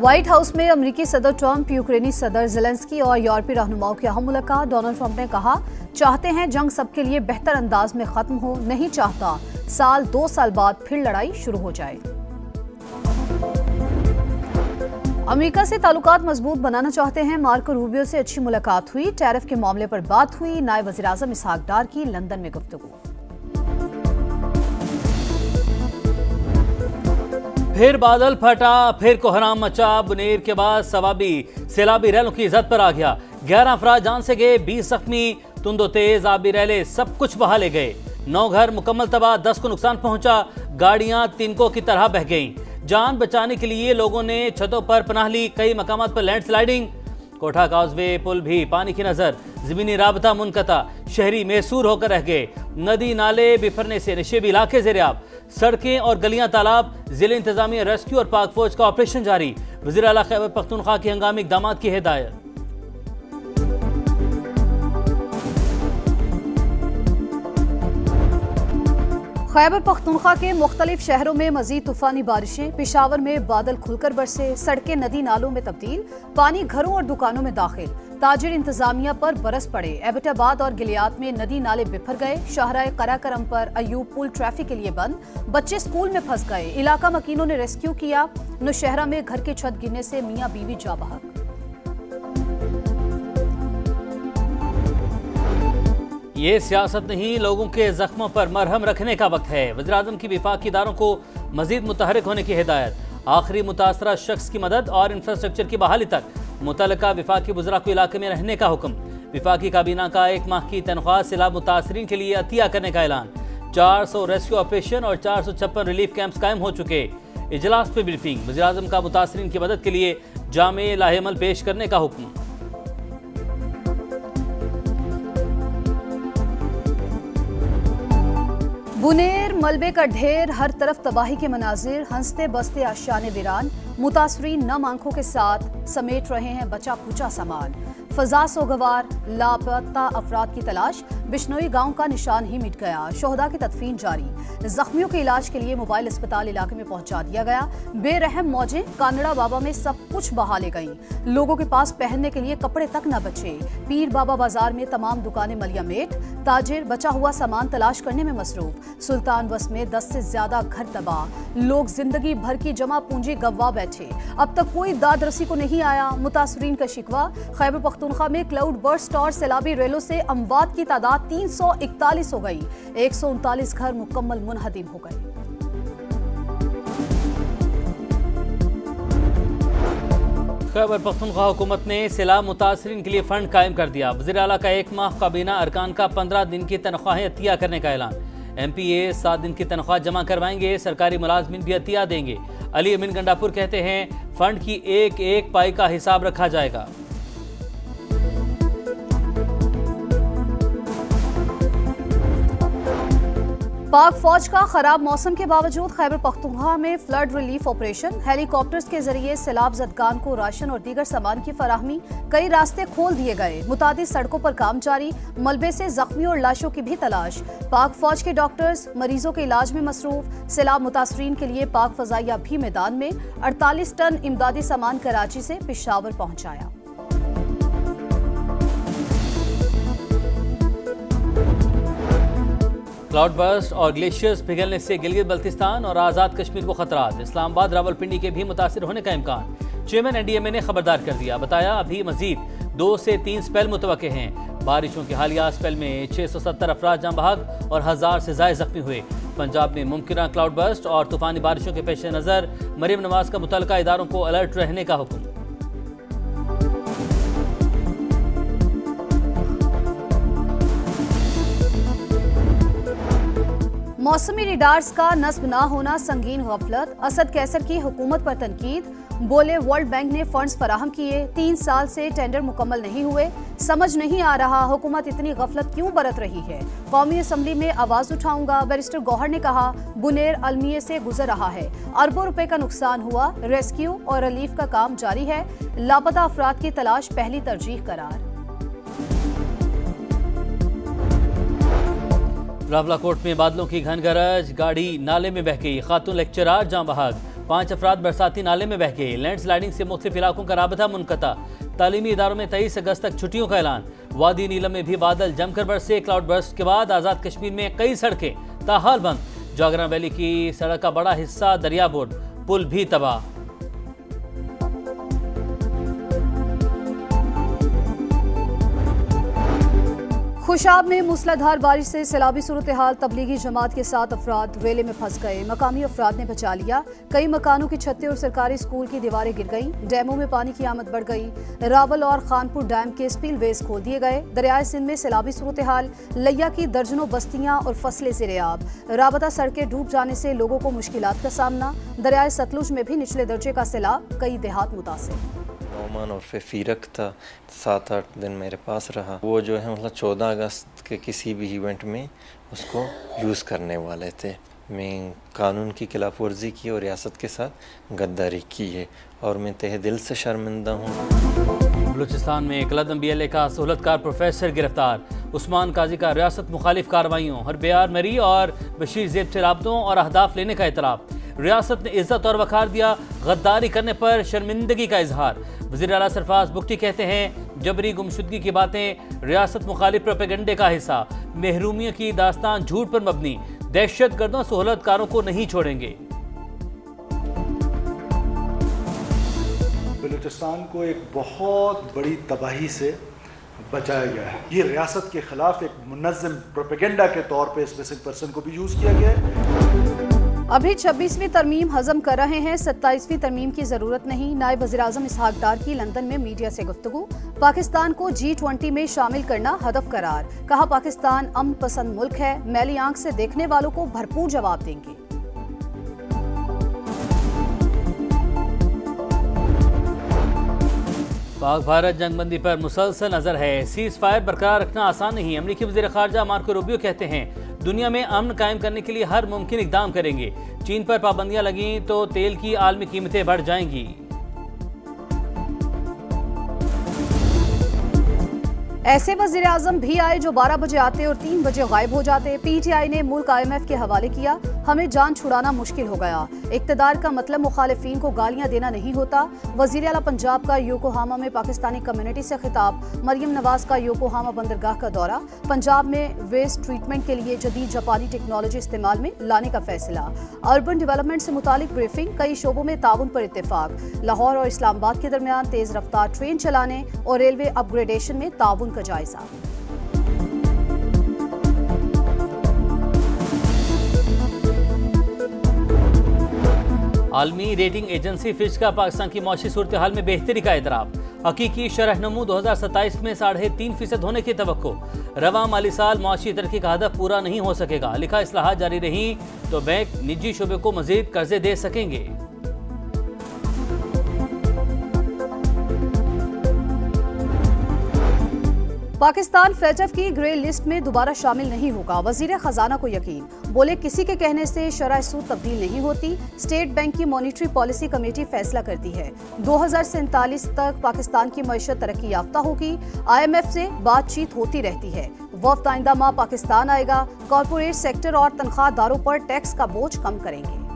White house में अमेरिकी सदर ट्रंप, यूक्रेनी सदर ज़ेलेंस्की और यूरोपीय रहनुमाओं की अहम मुलाकात। डोनाल्ड ट्रंप ने कहा, चाहते हैं जंग सबके लिए बेहतर अंदाज में खत्म हो, नहीं चाहता 2 साल बाद फिर लड़ाई शुरू हो जाए। अमेरिका से ताल्लुकात मजबूत बनाना चाहते हैं, मार्को रूबियो से अच्छी मुलाकात हुई। टैरिफ के मामले पर बात हुई। नायब वज़ीर-ए-आज़म इसहाक डार की लंदन में गुफ्तगू। फिर बादल फटा, फिर कोहराम मचा। बुनेर के बाद सवाबी सैलाबी रैलों की इज्जत पर आ गया। 11 अफराद जान से गए, 20 जख्मी। तुंदो तेज आबी रैले सब कुछ बहा ले गए। 9 घर मुकम्मल तबाह, 10 को नुकसान पहुंचा। गाड़ियां तिनकों की तरह बह गईं। जान बचाने के लिए लोगों ने छतों पर पनाह ली। कई मकामात पर लैंडस्लाइडिंग। कोठा काउजवे पुल भी पानी की नजर। जमीनी राबता मुनकता। शहरी मैसूर होकर रह गए। नदी नाले बिफरने से नशेबी इलाके ज़ेर-ए-आब। सड़कें और गलियां तालाब। जिले इंतजामिया रेस्क्यू और पाक फौज का ऑपरेशन जारी। वज़ीर आला खैबर पख्तूनख्वा की हंगामी इक़दामात की हिदायत। खैबर पख्तूनख्वा के मुख्तलिफ शहरों में मजीद तूफानी बारिशें। पेशावर में बादल खुलकर बरसे। सड़कें नदी नालों में तब्दील। पानी घरों और दुकानों में दाखिल। ताजिर इंतजामिया पर बरस पड़े। एबटाबाद और गिलियात में नदी नाले बिफर गए। शाहराए कराकरम पर अयूब पुल ट्रैफिक के लिए बंद। बच्चे स्कूल में फंस गए। इलाका मकीनों ने रेस्क्यू किया। नौशहरा में घर की छत गिरने से मियां बीवी जा बहक। ये सियासत नहीं, लोगों के जख्मों पर मरहम रखने का वक्त है। वज़ीर-ए-आज़म की विफाकी इदारों को मजीद मुतहरिक होने की हिदायत। आखिरी मुतासरा शख्स की मदद और इंफ्रास्ट्रक्चर की बहाली तक मुतल्लिका विफाकी वज़रा को इलाके में रहने का हुक्म। विफाकी काबीना का 1 माह की तनख्वाह सैलाब मुतासरीन के लिए अतिया करने का ऐलान। 400 रेस्क्यू ऑपरेशन और 456 रिलीफ कैंप्स कायम हो चुके। इजलास में ब्रीफिंग। वज़ीर-ए-आज़म का मुतासरीन की मदद के लिए जामे लाहेमल पेश करने का हुक्म। बुनेर मलबे का ढेर, हर तरफ तबाही के मनाजिर। हंसते बसते आशियाने वीरान। मुतासरीन नम आंखों के साथ समेट रहे हैं बचा खुचा सामान। फजा सोगवार, लापता अफराद की तलाश। बिश्नोई गांव का निशान ही मिट गया। शोहदा की तदफीन जारी। जख्मियों के इलाज के लिए मोबाइल अस्पताल इलाके में पहुंचा दिया गया। बेरहम मौजें कानड़ा बाबा में सब कुछ बहा ले गईं। लोगों के पास पहनने के लिए कपड़े तक न बचे। पीर बाबा बाजार में तमाम दुकानें मलियामेट। ताजिर बचा हुआ सामान तलाश करने में मसरूफ। सुल्तान बस में 10 से ज्यादा घर तबाह। लोग जिंदगी भर की जमा पूंजी गंवा बैठे। अब तक कोई दाद रसी को नहीं आया। मुतासरीन का शिकवा। खैबर पख्तूनख्वा में क्लाउड बर्स्ट और सैलाबी रेलों से अमवात की तादाद 341 हो गई। 139 घर मुकम्मल मुनहदिम हो गए। खैबर पख्तूनख्वा हुकूमत ने सैलाब मुतासरीन के लिए फंड कायम कर दिया। वज़ीर आला का 1 माह काबीना अरकान का 15 दिन की तनख्वाहें अतिया करने का ऐलान। MPA 7 दिन की तनख्वाह जमा करवाएंगे। सरकारी मुलाजमीन भी अतिया देंगे। अली अमीन गंडापुर कहते हैं, फंड की एक एक पाई का हिसाब रखा जाएगा। पाक फौज का खराब मौसम के बावजूद खैबर पख्तूनख्वा में फ्लड रिलीफ ऑपरेशन। हेलीकॉप्टर्स के जरिए सैलाब ज़दगान को राशन और दीगर सामान की फराहमी। कई रास्ते खोल दिए गए। मुतादिद सड़कों पर काम जारी। मलबे से जख्मियों और लाशों की भी तलाश। पाक फौज के डॉक्टर्स मरीजों के इलाज में मसरूफ। सैलाब मुतासरीन के लिए पाक फजाइया भी मैदान में। 48 टन इमदादी सामान कराची से पेशावर पहुंचाया। क्लाउड बर्स्ट और ग्लेशियर्स पिघलने से गिलगित बल्तिस्तान और आज़ाद कश्मीर को खतरात। इस्लामाबाद रावलपिंडी के भी मुतासिर होने का इम्कान। चेयरमैन NDMA ने खबरदार कर दिया। बताया, अभी मजीद 2 से 3 स्पेल मुतवक्के हैं। बारिशों के हालिया स्पेल में 670 अफराद जाँ बहक और 1000 से ज़ायद जख्मी हुए। पंजाब में मुमकिन क्लाउड बर्स्ट और तूफानी बारिशों के पेश नज़र मरीम नवाज का मुतल्लिका इदारों को अलर्ट रहने का हुक्म। मौसमी रिडार्स का नस्ब ना होना संगीन गफलत। असद कैसर की हुकूमत पर तनकीद। बोले, वर्ल्ड बैंक ने फंड्स फराहम किए, 3 साल से टेंडर मुकम्मल नहीं हुए। समझ नहीं आ रहा हुकूमत इतनी गफलत क्यों बरत रही है। कौमी असम्बली में आवाज उठाऊंगा। बैरिस्टर गौहर ने कहा, बुनेर अलमिये से गुजर रहा है। अरबों रुपए का नुकसान हुआ। रेस्क्यू और रिलीफ का काम जारी है। लापता अफराद की तलाश पहली तरजीह करार। रावलाकोट में बादलों की घन गरज। गाड़ी नाले में बह गई। खातून लेक्चरार जाँ बहक। 5 अफराद बरसाती नाले में बह गए। लैंडस्लाइडिंग से मुख्तलिफ इलाकों का राबता मुनक़ता। तालीमी इदारों में 23 अगस्त तक छुट्टियों का ऐलान। वादी नीलम में भी बादल जमकर बरसे। क्लाउड बर्स्ट के बाद आज़ाद कश्मीर में कई सड़कें ताहाल बंद। जागरण वैली की सड़क का बड़ा हिस्सा दरियाबोर्ड, पुल भी तबाह। खुशाब में मूसलाधार बारिश से सैलाबी सूरत हाल। तबलीगी जमात के 7 अफराद रेले में फंस गए। मकामी अफराद ने बचा लिया। कई मकानों की छतें और सरकारी स्कूल की दीवारें गिर गईं। डैमों में पानी की आमद बढ़ गई। रावल और खानपुर डैम के स्पिलवेज खोल दिए गए। दरियाए सिंध में सैलाबी सूरत हाल। लिया की दर्जनों बस्तियां और फसलें सिरेआब। राबता सड़कें डूब जाने से लोगों को मुश्किलात का सामना। दरियाए सतलुज में भी निचले दर्जे का सैलाब। कई देहात मुतासिर। नौमान और फ़ीरक था, 7-8 दिन मेरे पास रहा। वो जो है मतलब 14 अगस्त के किसी भी इवेंट में उसको यूज़ करने वाले थे। मैं कानून की खिलाफ वर्जी की और रियासत के साथ गद्दारी की है और मैं तहे दिल से शर्मिंदा हूँ। बलूचिस्तान में कलदम BLA का सहूलतकार प्रोफेसर गिरफ्तार। उस्मान काजी का रियासत मुखालिफ कार्रवाइयों, हरबियार मरी और बशीर ज़ेब से राब्तों और अहदाफ लेने का इतराफ़। रियासत ने इज्जत और वक़ार दिया। गद्दारी करने पर शर्मिंदगी का इजहार। वज़ीर आला सरफराज बुगटी कहते हैं जबरी गुमशुदगी की बातें रियासत मुखालिफ प्रोपेगेंडे का हिस्सा। महरूमियों की दास्तान झूठ पर मबनी। दहशतगर्दों सहूलतकारों को नहीं छोड़ेंगे। बलूचिस्तान को एक बहुत बड़ी तबाही से बचाया गया है। ये रियासत के खिलाफ एक मुनज़्ज़म प्रोपेगेंडा के तौर पे इस मिसिंग पर्सन को भी यूज़ किया गया है। अभी 26वीं तरमीम हजम कर रहे हैं, 27वीं तरमीम की जरूरत नहीं। नायब वज़ीर-ए-आज़म इसहाक डार की लंदन में मीडिया से गुफ्तगू। पाकिस्तान को G20 में शामिल करना हदफ करार। कहा पाकिस्तान अमन पसंद मुल्क है, मैली आंख से देखने वालों को भरपूर जवाब देंगे। पाक भारत जंगबंदी पर मुसलसल नजर है। सीज फायर बरकरार रखना आसान नहीं। अमरीकी वज़ीर ख़ारजा मार्को रूबियो कहते हैं दुनिया में अमन कायम करने के लिए हर मुमकिन इक़दाम करेंगे। चीन पर पाबंदियां लगीं तो तेल की आलमी कीमतें बढ़ जाएंगी। ऐसे वज़ीर आज़म भी आए जो 12 बजे आते और 3 बजे गायब हो जाते। PTI ने मुल्क IMF के हवाले किया। हमें जान छुड़ाना मुश्किल हो गया। इक़्तिदार का मतलब मुखालिफिन को गालियां देना नहीं होता। वज़ीर आला पंजाब का योकोहामा में पाकिस्तानी कम्युनिटी से खिताब। मरियम नवाज का योकोहामा बंदरगाह का दौरा। पंजाब में वेस्ट ट्रीटमेंट के लिए जदीद जापानी टेक्नोलॉजी इस्तेमाल में लाने का फैसला। अर्बन डेवलपमेंट से मुतालिक ब्रीफिंग। कई शोबों में ताउन पर इत्तेफाक। लाहौर और इस्लामाबाद के दरमियान तेज रफ्तार ट्रेन चलाने और रेलवे अपग्रेडेशन में ताउन का जायजा। आलमी रेटिंग एजेंसी फिच का पाकिस्तान की मौशी सूरत हाल में बेहतरी का एतराफ़। हकीकी शरहनमू 2027 में 3.5% होने की तवक्को। रवा माली साल मौशी तरक्की का हदफ पूरा नहीं हो सकेगा। लिखा इस्लाहात जारी रही तो बैंक निजी शोबे को मजीद कर्जे दे सकेंगे। पाकिस्तान FATF की ग्रे लिस्ट में दोबारा शामिल नहीं होगा। वजीर खजाना को यकीन। बोले किसी के कहने से शरह सूद तब्दील नहीं होती। स्टेट बैंक की मॉनिटरी पॉलिसी कमेटी फैसला करती है। 2047 तक पाकिस्तान की मईशत तरक्की याफ्ता होगी। IMF से बातचीत होती रहती है। वफ्द आइंदा माह पाकिस्तान आएगा। कॉरपोरेट सेक्टर और तनख्वाहदारों पर टैक्स का बोझ कम करेंगे।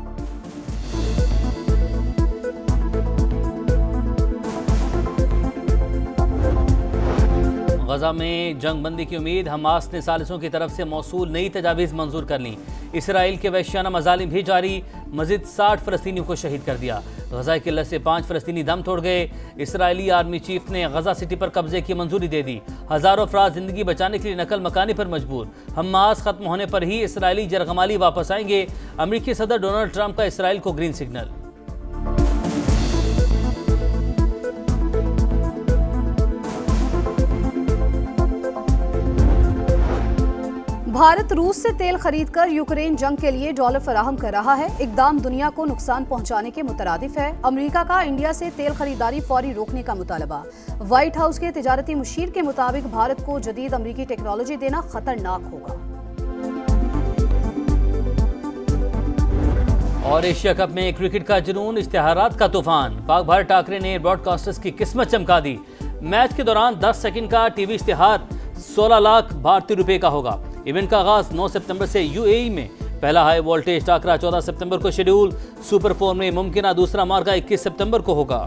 गजा में जंग बंदी की उम्मीद। हमास ने सालिसों की तरफ से मौसूल नई तजावीज़ मंजूर कर ली। इसराइल के वहशियाना मजालिम भी जारी। मजीद 60 फ़लस्तीनियों को शहीद कर दिया। गजा की किल्लत से 5 फ़लस्तीनी दम तोड़ गए। इसराइली आर्मी चीफ ने गजा सिटी पर कब्जे की मंजूरी दे दी। हज़ारों अफराद जिंदगी बचाने के लिए नकल मकानी पर मजबूर। हमास खत्म होने पर ही इसराइली जरगमाली वापस आएंगे। अमरीकी सदर डोनाल्ड ट्रंप का इसराइल को ग्रीन सिग्नल। भारत रूस से तेल खरीदकर यूक्रेन जंग के लिए डॉलर फराहम कर रहा है। इकदाम दुनिया को नुकसान पहुंचाने के मुतरादिफ है। अमेरिका का इंडिया से तेल खरीदारी फौरी रोकने का मुतालबा। व्हाइट हाउस के तिजारती मुशीर के मुताबिक भारत को जदीद अमेरिकी टेक्नोलॉजी देना खतरनाक होगा। और एशिया कप में क्रिकेट का जुनून, इश्तिहारात का तूफान। पाक भारत टाकरे ने ब्रॉडकास्टर्स की किस्मत चमका दी। मैच के दौरान 10 सेकंड का टीवी इश्तिहार 16 लाख भारतीय रुपए का होगा। इवेंट का आगाज 9 सितंबर से UAE में पहला हाई वोल्टेज टाकरा 14 सितंबर को शेड्यूल। सुपर 4 में मुमकिन दूसरा मार्का 21 सितंबर को होगा।